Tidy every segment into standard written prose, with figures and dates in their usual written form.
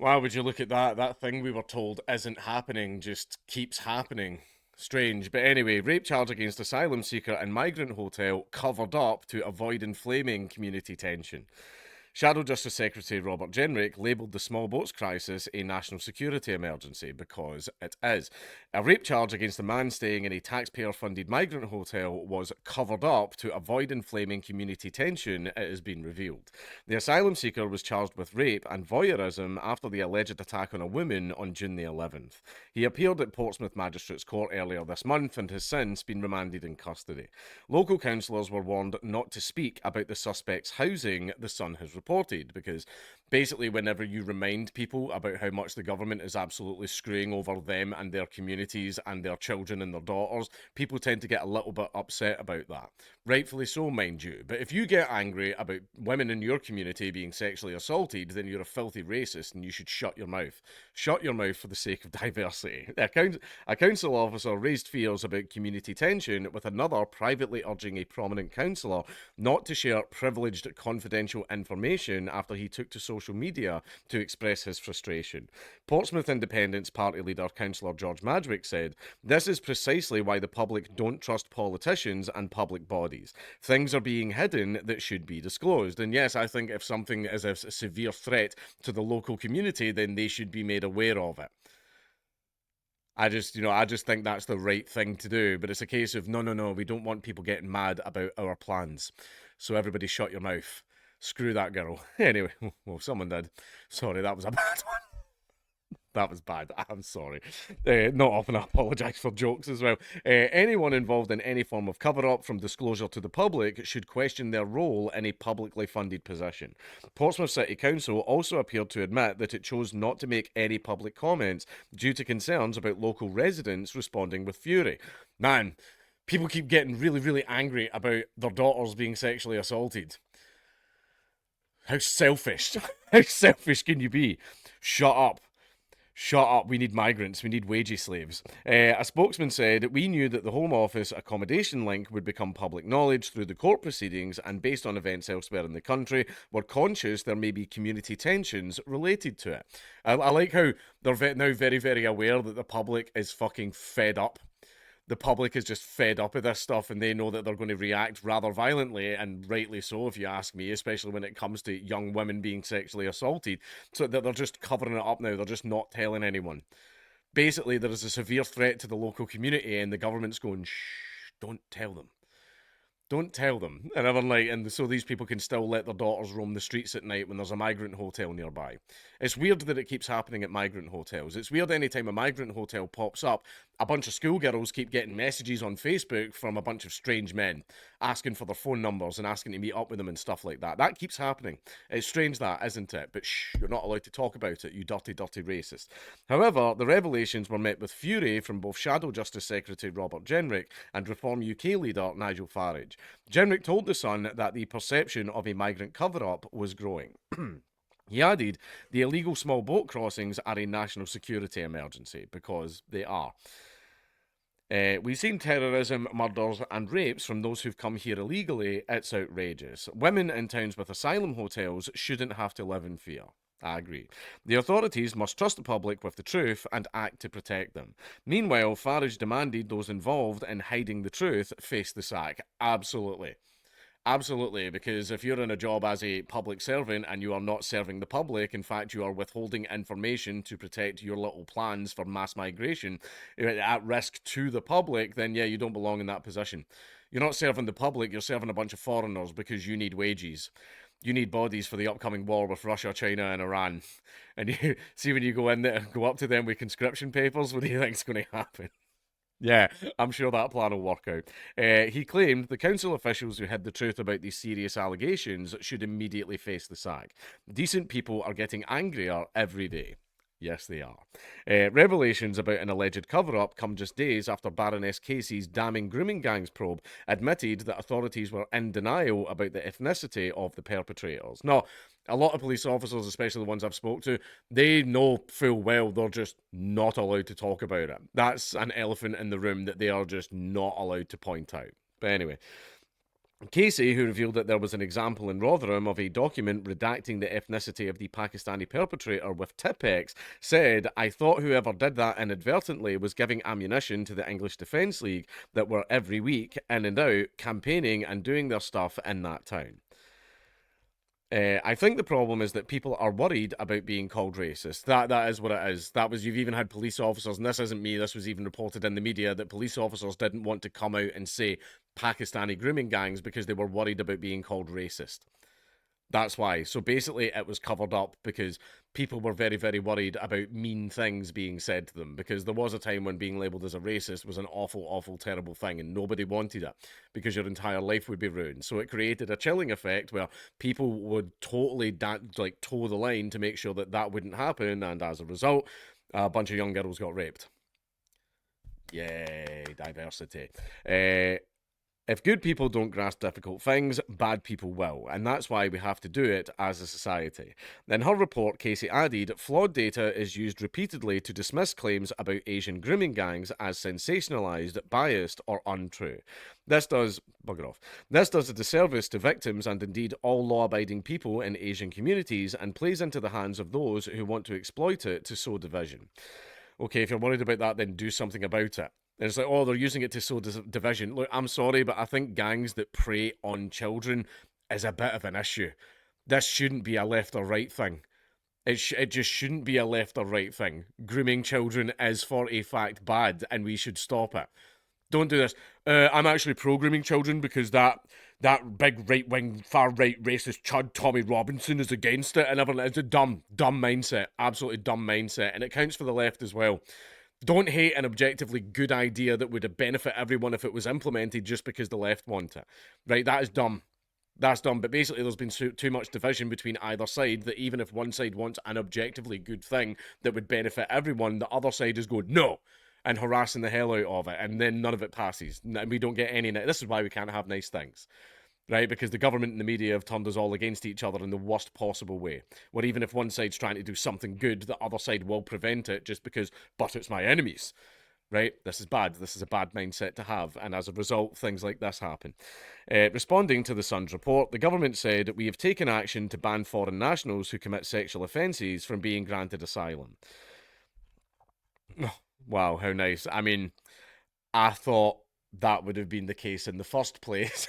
Why would you look at that? That thing we were told isn't happening just keeps happening. Strange. But anyway, rape charge against asylum seeker and migrant hotel covered up to avoid inflaming community tension. Shadow Justice Secretary Robert Jenrick labelled the small boats crisis a national security emergency because it is. A rape charge against a man staying in a taxpayer funded migrant hotel was covered up to avoid inflaming community tension, it has been revealed. The asylum seeker was charged with rape and voyeurism after the alleged attack on a woman on June the 11th. He appeared at Portsmouth Magistrates Court earlier this month and has since been remanded in custody. Local councillors were warned not to speak about the suspect's housing, The Sun has reported, because basically whenever you remind people about how much the government is absolutely screwing over them and their communities and their children and their daughters, people tend to get a little bit upset about that. Rightfully so, mind you. But if you get angry about women in your community being sexually assaulted, then you're a filthy racist and you should shut your mouth. Shut your mouth for the sake of diversity. A council officer raised fears about community tension, with another privately urging a prominent councillor not to share privileged confidential information after he took to social media to express his frustration. Portsmouth Independence Party leader Councillor George Madwick said, "This is precisely why the public don't trust politicians and public bodies. Things are being hidden that should be disclosed." And yes, I think if something is a severe threat to the local community, then they should be made aware of it. I just think that's the right thing to do. But it's a case of, no, we don't want people getting mad about our plans. So everybody shut your mouth. Screw that girl. Anyway, well, someone did. Sorry, that was a bad one. That was bad. I'm sorry. Not often I apologise for jokes as well. Anyone involved in any form of cover up, from disclosure to the public, should question their role in a publicly funded position. Portsmouth City Council also appeared to admit that it chose not to make any public comments due to concerns about local residents responding with fury. Man, people keep getting really, really angry about their daughters being sexually assaulted. How selfish. How selfish can you be? Shut up. Shut up, we need migrants, we need wagey slaves. A spokesman said, "We knew that the Home Office accommodation link would become public knowledge through the court proceedings, and based on events elsewhere in the country, we're conscious there may be community tensions related to it." I like how they're now very, very aware that the public is fucking fed up. The public is just fed up with this stuff, and they know that they're going to react rather violently, and rightly so, if you ask me, especially when it comes to young women being sexually assaulted. So that they're just covering it up now. They're just not telling anyone. Basically, there is a severe threat to the local community, and the government's going, shh, don't tell them. Don't tell them. And I'm like, and so these people can still let their daughters roam the streets at night when there's a migrant hotel nearby. It's weird that it keeps happening at migrant hotels. It's weird anytime a migrant hotel pops up, a bunch of schoolgirls keep getting messages on Facebook from a bunch of strange men asking for their phone numbers and asking to meet up with them and stuff like that. That keeps happening. It's strange that, isn't it? But shh, you're not allowed to talk about it, you dirty, dirty racist. However, the revelations were met with fury from both Shadow Justice Secretary Robert Jenrick and Reform UK leader Nigel Farage. Jenrick told The Sun that the perception of a migrant cover-up was growing. He added, "The illegal small boat crossings are a national security emergency," because they are. We've seen terrorism, murders, and rapes from those who've come here illegally. It's outrageous. Women in towns with asylum hotels shouldn't have to live in fear. I agree. The authorities must trust the public with the truth and act to protect them. Meanwhile, Farage demanded those involved in hiding the truth face the sack. Absolutely. Absolutely, because if you're in a job as a public servant and you are not serving the public, in fact, you are withholding information to protect your little plans for mass migration at risk to the public, then yeah, you don't belong in that position. You're not serving the public, you're serving a bunch of foreigners because you need wages. You need bodies for the upcoming war with Russia, China, and Iran. And you see, when you go in there, go up to them with conscription papers, what do you think's going to happen? Yeah, I'm sure that plan will work out. He claimed the council officials who hid the truth about these serious allegations should immediately face the sack. Decent people are getting angrier every day. Yes, they are. Revelations about an alleged cover up come just days after Baroness Casey's damning grooming gangs probe admitted that authorities were in denial about the ethnicity of the perpetrators. Now, a lot of police officers, especially the ones I've spoke to, they know full well they're just not allowed to talk about it. That's an elephant in the room that they are just not allowed to point out. But anyway, Casey, who revealed that there was an example in Rotherham of a document redacting the ethnicity of the Pakistani perpetrator with Tipp-Ex, said, I thought whoever did that inadvertently was giving ammunition to the English Defence League that were every week in and out campaigning and doing their stuff in that town. I think the problem is that people are worried about being called racist. That is what it is. You've even had police officers, and this isn't me, this was even reported in the media, that police officers didn't want to come out and say Pakistani grooming gangs because they were worried about being called racist. That's why. So basically, it was covered up because people were very, very worried about mean things being said to them. Because there was a time when being labelled as a racist was an awful, awful, terrible thing, and nobody wanted it because your entire life would be ruined. So it created a chilling effect where people would totally toe the line to make sure that that wouldn't happen, and as a result, a bunch of young girls got raped. Yay, diversity. If good people don't grasp difficult things, bad people will, and that's why we have to do it as a society. In her report, Casey added, flawed data is used repeatedly to dismiss claims about Asian grooming gangs as sensationalised, biased, or untrue. This does a disservice to victims and indeed all law-abiding people in Asian communities and plays into the hands of those who want to exploit it to sow division. Okay, if you're worried about that, then do something about it. And it's like, oh, they're using it to sow division. Look, I'm sorry, but I think gangs that prey on children is a bit of an issue. This shouldn't be a left or right thing. It just shouldn't be a left or right thing. Grooming children is for a fact bad, and we should stop it. Don't do this. I'm actually pro-grooming children because that big right-wing, far-right racist chud Tommy Robinson is against it, and everyone. It's a dumb mindset. Absolutely dumb mindset, and it counts for the left as well. Don't hate an objectively good idea that would benefit everyone if it was implemented just because the left want it. Right, that is dumb. That's dumb, but basically there's been too much division between either side that even if one side wants an objectively good thing that would benefit everyone, the other side is going, no, and harassing the hell out of it, and then none of it passes. And we don't get any. This is why we can't have nice things. Right, because the government and the media have turned us all against each other in the worst possible way. Where even if one side's trying to do something good, the other side will prevent it just because, but it's my enemies. Right? This is bad. This is a bad mindset to have, and as a result, things like this happen. Responding to the Sun's report, the government said, we have taken action to ban foreign nationals who commit sexual offences from being granted asylum. Wow, how nice. I mean, I thought that would have been the case in the first place.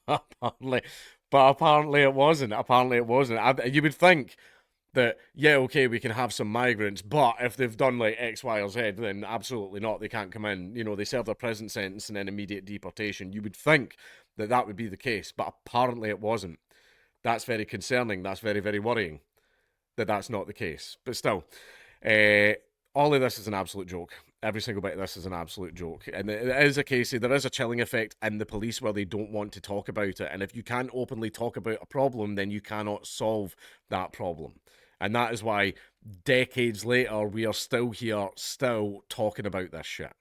Apparently it wasn't. You would think that, yeah, okay, we can have some migrants, but if they've done like X, Y, or Z, then absolutely not. They can't come in. You know, they serve their prison sentence and then immediate deportation. You would think that that would be the case, but apparently it wasn't. That's very concerning. That's very, very worrying that that's not the case. But still, all of this is an absolute joke. Every single bit of this is an absolute joke. And it is a case, there is a chilling effect in the police where they don't want to talk about it. And if you can't openly talk about a problem, then you cannot solve that problem. And that is why decades later, we are still here, still talking about this shit.